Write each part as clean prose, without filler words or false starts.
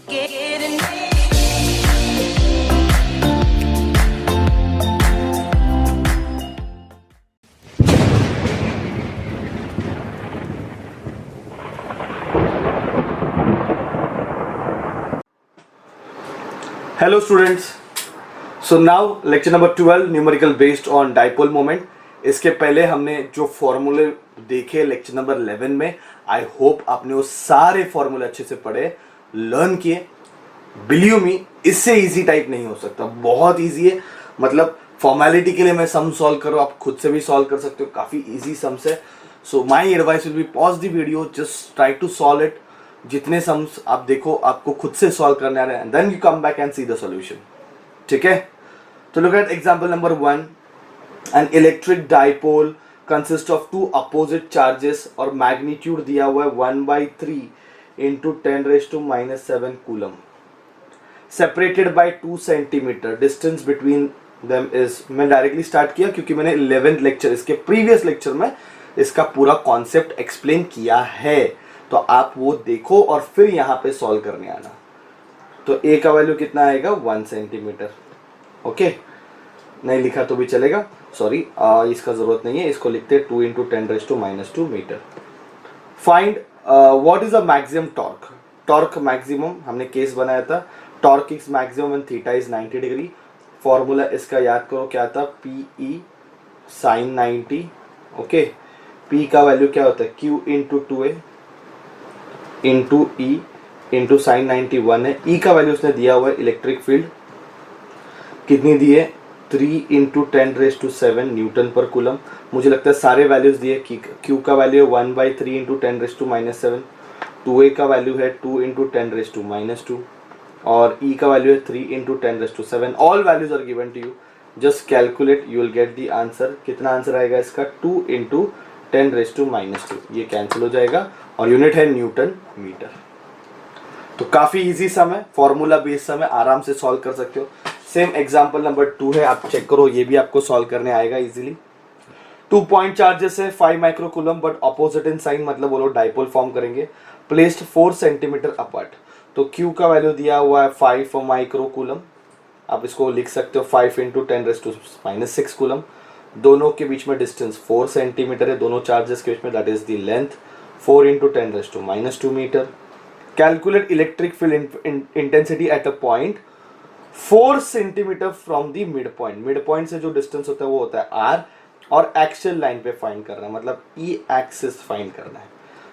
Hello students, so now lecture number 12 numerical based on dipole moment. इसके पहले हमने जो फॉर्मूले देखे लेक्चर नंबर 11 में, आई होप आपने वो सारे फॉर्मूले अच्छे से पढ़े, लर्न किए. बिलीव मी, इससे इजी टाइप नहीं हो सकता, बहुत इजी है. मतलब फॉर्मेलिटी के लिए मैं सम सॉल्व करो, आप खुद से भी सॉल्व कर सकते हो, काफी इजी सम्स है. So my advice will be pause the video, just try to solve it. जितने सम्स आप देखो आपको खुद से सॉल्व करने आ रहे हैं, then you come back and see the solution. ठीक है, तो look at example number 1. An electric dipole consist of two opposite charges और मैग्नीट्यूड दिया हुआ है 1/3 into 10⁻⁻7 coulomb, separated by 2 centimetre. Distance between them is, मैं डायरेक्टली स्टार्ट किया क्योंकि मैंने 11th लेक्चर, इसके प्रीवियस लेक्चर में इसका पूरा कॉन्सेप्ट एक्सप्लेन किया है, तो आप वो देखो और फिर यहाँ पे सॉल्व करने आना. तो ए का वैल्यू कितना आएगा, 1 सेंटीमीटर. ओके, नहीं लिखा तो भी चलेगा, सॉरी इसका जरूरत नहीं है, इसको लिखते हैं 2 into 10⁻⁻2 metre. Find what is the maximum torque. Torque maximum हमने केस बनाया था. Torque is maximum and theta is 90 degree. Formula इसका याद करो क्या था, PE sin 90. ओके, P का वैल्यू क्या होता है, Q into 2A into E into sine 91 है. E का वैल्यू उसने दिया हुआ है, इलेक्ट्रिक फील्ड कितनी दी है, 3 इंटू 10⁻7 न्यूटन पर कूलम. मुझे लगता है सारे वैल्यूज दिए. Q का वैल्यू है 1/3 इंटू 10⁻⁻7. 2A का वैल्यू है 2 इंटू 10⁻2 और E का वैल्यू है 3 into 10⁻7. All values are given to you, just calculate, you will get the answer. कितना आंसर आएगा इसका, 2 इंटू 10⁻². ये कैंसिल हो जाएगा और यूनिट है न्यूटन मीटर. तो काफी इजी सम है, फॉर्मूला बेस्ड सम है, आराम से सॉल्व कर सकते हो. सेम एग्जांपल नंबर 2 है, आप चेक करो, ये भी आपको सॉल्व करने आएगा इजीली. 2 पॉइंट चार्जेस है 5 microcoulomb but opposite in sign, मतलब वो लोग डाइपोल फॉर्म करेंगे. Placed 4 centimetre apart. तो Q का वैल्यू दिया हुआ है 5 माइक्रोकूलम. आप इसको लिख सकते हो 5 इंटू 10⁻⁻6 कूलम. दोनों के बीच में डिस्टेंस 4 सेंटीमीटर है, दोनों चार्जेस के बीच में, that is the length 4 into 10⁻2 metre. Calculate electric field intensity at a point 4 centimetre from the mid point. Mid point से जो डिस्टेंस होता है वो होता है R, और एक्सियल लाइन पे फाइंड करना है, मतलब E एक्सिस फाइंड करना है.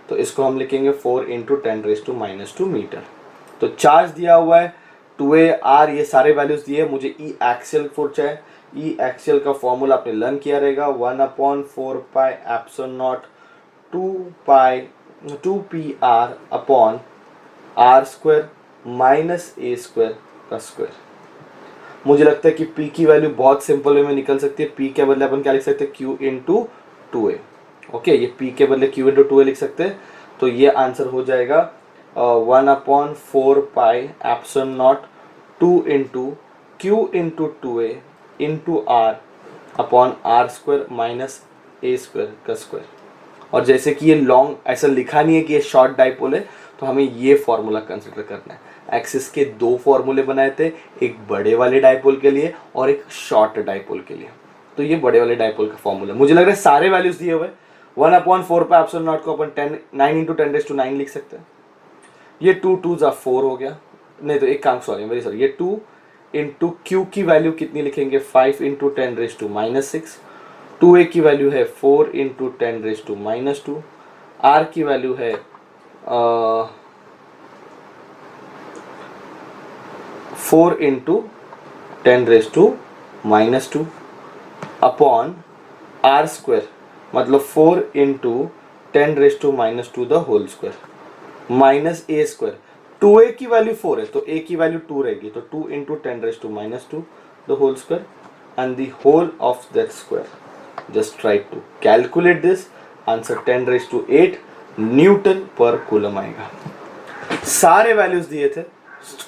तो इसको हम लिखेंगे 4 इंटू 10⁻2 मीटर. तो चार्ज दिया हुआ है 2A R, ये सारे वैल्यूज दिए. मुझे E एक्सियल फोर्स चाहिए. E एक्सियल का फॉर्मूला आपने लर्न किया रहेगा, 1/4 pi epsilon not 2PR upon R square minus A square का स्क्वायर. मुझे लगता है कि P की वैल्यू बहुत सिंपल वे में निकल सकती है. P के बदले अपन क्या लिख सकते हैं, Q इंटू 2A. ओके, ये P के बदले Q इंटू 2A लिख सकते हैं. तो ये आंसर हो जाएगा 1/4 pi epsilon not 2 into Q into 2A into R upon R square minus A square का स्क्वायर. और जैसे कि ये लॉन्ग, ऐसा लिखा नहीं है कि ये शॉर्ट डाइपोल है, तो हमें ये फॉर्मूला कंसिडर करना है. एक्सिस के 2 फॉर्मूले बनाए थे, एक बड़े वाले डाइपोल के लिए और एक शॉर्ट डाइपोल के लिए. तो ये बड़े वाले डाइपोल का फॉर्मूला, मुझे लग रहा है सारे वैल्यूज दिए हुए. 1/4 पे एप्सिलॉन नॉट को अपन 9 इंटू 10⁻9 लिख सकते हैं. ये 2 2 4 हो गया, नहीं तो एक काम, सॉरी वेरी सॉरी, ये 2 इंटू Q की वैल्यू कितनी लिखेंगे, 5 इंटू 10⁻6. 2A की वैल्यू है 4 इंटू 10⁻2. R की वैल्यू है 4 इंटू 10⁻2 अपॉन R स्क्वायर, मतलब 4 into 10⁻2 the whole square minus A square. 2A की वैल्यू 4 है तो A की वैल्यू 2 रहेगी, तो 2 into 10⁻2 the whole square and the whole of that square. Just try to calculate this. Answer 10⁸ Newton पर coulomb आएगा. सारे वैल्यूज दिए थे,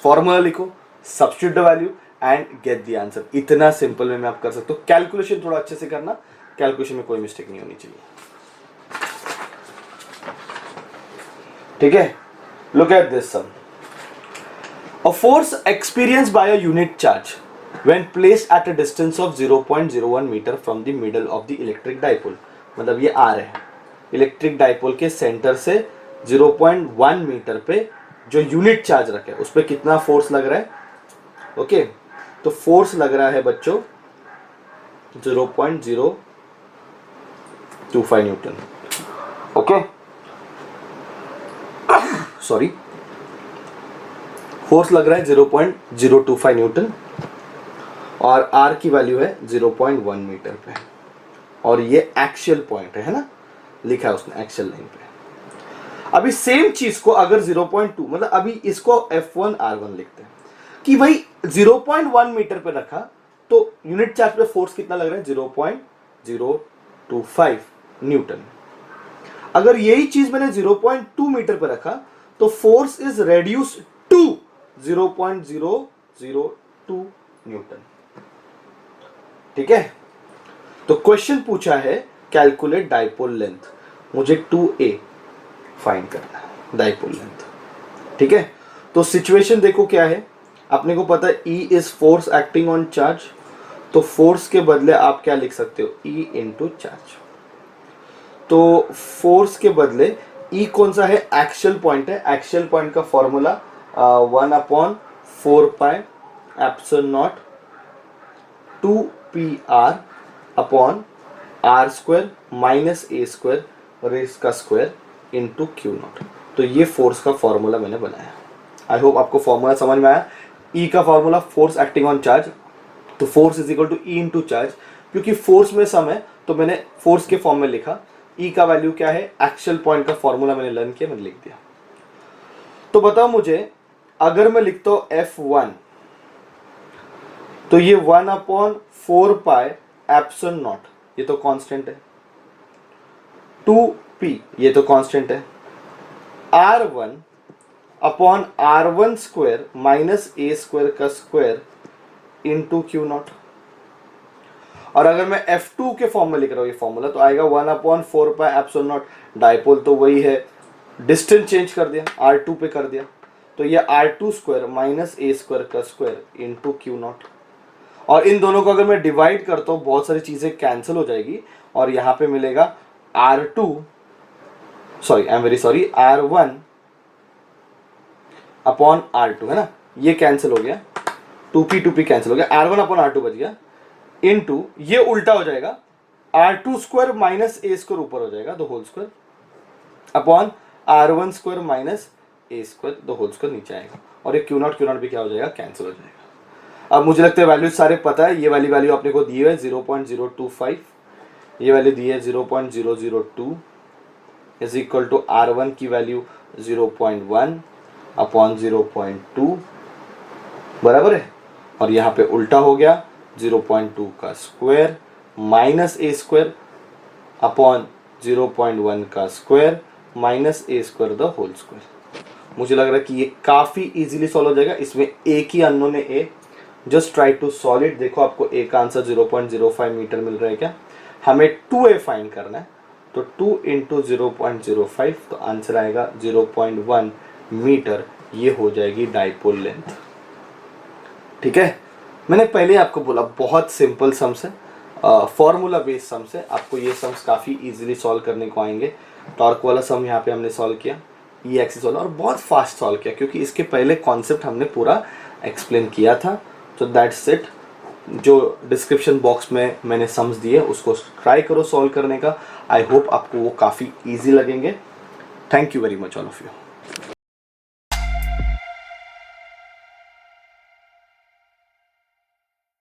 फॉर्मूला लिखो, substitute the value and gate the answer. इतना सिंपल वे में आप कर सकते हो. कैलकुलेशन थोड़ा अच्छे से करना, कैलकुलेशन में कोई मिस्टेक नहीं होनी चाहिए. ठीक है, look at this sum. A force experienced by a unit charge when placed at a distance of 0.01 metre from the middle of the electric dipole, मतलब ये R है, इलेक्ट्रिक डाइपोल के सेंटर से 0.1 मीटर पे जो यूनिट चार्ज रखे उस पर कितना फोर्स लग रहा है? ओके, तो फोर्स लग रहा है बच्चों 0.025 न्यूटन। ओके, सॉरी, फोर्स लग रहा है 0.025 न्यूटन और R की वैल्यू है 0.1 मीटर पे, और ये एक्सियल पॉइंट है ना, लिखा है उसने एक्सियल लाइन पे। अभी सेम चीज को अगर 0.2, मतलब अभी इसको F1 R1 लिखते हैं कि भाई 0.1 मीटर पे रखा तो यूनिट चार्ज पे फोर्स कितना लग रहा है? 0.025 न्यूटन। अगर यही चीज मैंने 0.2 मीटर पे रखा तो force is reduced to 0.002 newton. ठीक है, तो क्वेश्चन पूछा है कैलकुलेट डाइपोल लेंथ, मुझे 2a फाइंड करना है, डाइपोल लेंथ। ठीक है, तो सिचुएशन देखो क्या है, अपने को पता है E is force acting on charge, तो फोर्स के बदले आप क्या लिख सकते हो? E into charge. तो फोर्स के बदले E कौन सा है? एक्सियल पॉइंट है, एक्सियल पॉइंट का formula 1/4 epsilon not 2PR upon R square minus A square raise का स्क्वायर इंटू Q नॉट। तो ये फोर्स का फॉर्मूला मैंने बनाया। आई होप आपको फॉर्मूला समझ में आया। E का formula force acting on charge, तो force is equal to E into charge, क्योंकि फोर्स में सम है तो मैंने फोर्स के फॉर्म में लिखा। E का वैल्यू क्या है? एक्सियल पॉइंट का फॉर्मूला मैंने लर्न किया, मैंने लिख दिया। तो बताओ मुझे, अगर मैं लिखता हूं F1 तो ये 1/4 एप्सिलॉन नॉट, ये तो कांस्टेंट है, 2p ये तो कांस्टेंट है, R1 upon R1 square minus A square का स्क्वायर इंटू Q नॉट। और अगर मैं F2 के फॉर्म में लिख रहा हूं ये फॉर्मूला, तो आएगा 1/4 एप्सिलॉन नॉट, डाइपोल तो वही है, डिस्टेंस चेंज कर दिया, R2 पे कर दिया, तो ये R2 square minus A square का स्क्वायर इंटू Q नॉट। और इन दोनों को अगर मैं डिवाइड करता हूं, बहुत सारी चीजें कैंसिल हो जाएगी और यहां पे मिलेगा R1 अपॉन R2, है ना, ये कैंसिल हो गया, 2p कैंसिल हो गया, R1 अपॉन R2 बच गया, इंटू ये उल्टा हो जाएगा, R2 square minus A square ऊपर हो जाएगा, the whole square upon R1 square minus A square, the whole square नीचे आएगा, और ये Q नॉट भी क्या हो जाएगा? कैंसिल हो जाएगा। अब मुझे लगता है वैल्यूज सारे पता है। ये वाली वैल्यू आपने को दी है 0.025, ये वैल्यू दी है 0.002 इज इक्वल टू R1 की वैल्यू 0.1 अपॉन 0.2, बराबर है, और यहाँ पे उल्टा हो गया 0.2 का square minus A square upon 0.1 का square minus A square the whole square. मुझे लग रहा है कि ये काफ़ी इजीली सॉल्व हो जाएगा। इसमें एक ही अननोन है A, just try to solve it. देखो आपको A का आंसर 0.05 मीटर मिल रहा है क्या? हमें 2A फाइंड करना है, तो 2 इंटू 0.05, तो आंसर आएगा 0.1 मीटर। ये हो जाएगी डाइपोल लेंथ। ठीक है, मैंने पहले आपको बोला बहुत सिंपल सम्स है, फॉर्मूला बेस्ड सम्स है, आपको ये सम्स काफ़ी इजीली सॉल्व करने को आएंगे। टॉर्क वाला सम यहाँ पे हमने सॉल्व किया, ई एक्सिस वाला, और बहुत फास्ट सॉल्व किया क्योंकि इसके पहले कॉन्सेप्ट हमने पूरा एक्सप्लेन किया था। तो दैट्स इट। जो डिस्क्रिप्शन बॉक्स में मैंने सम्स दिए उसको ट्राई करो सॉल्व करने का। आई होप आपको वो काफ़ी ईजी लगेंगे। Thank you very much all of you.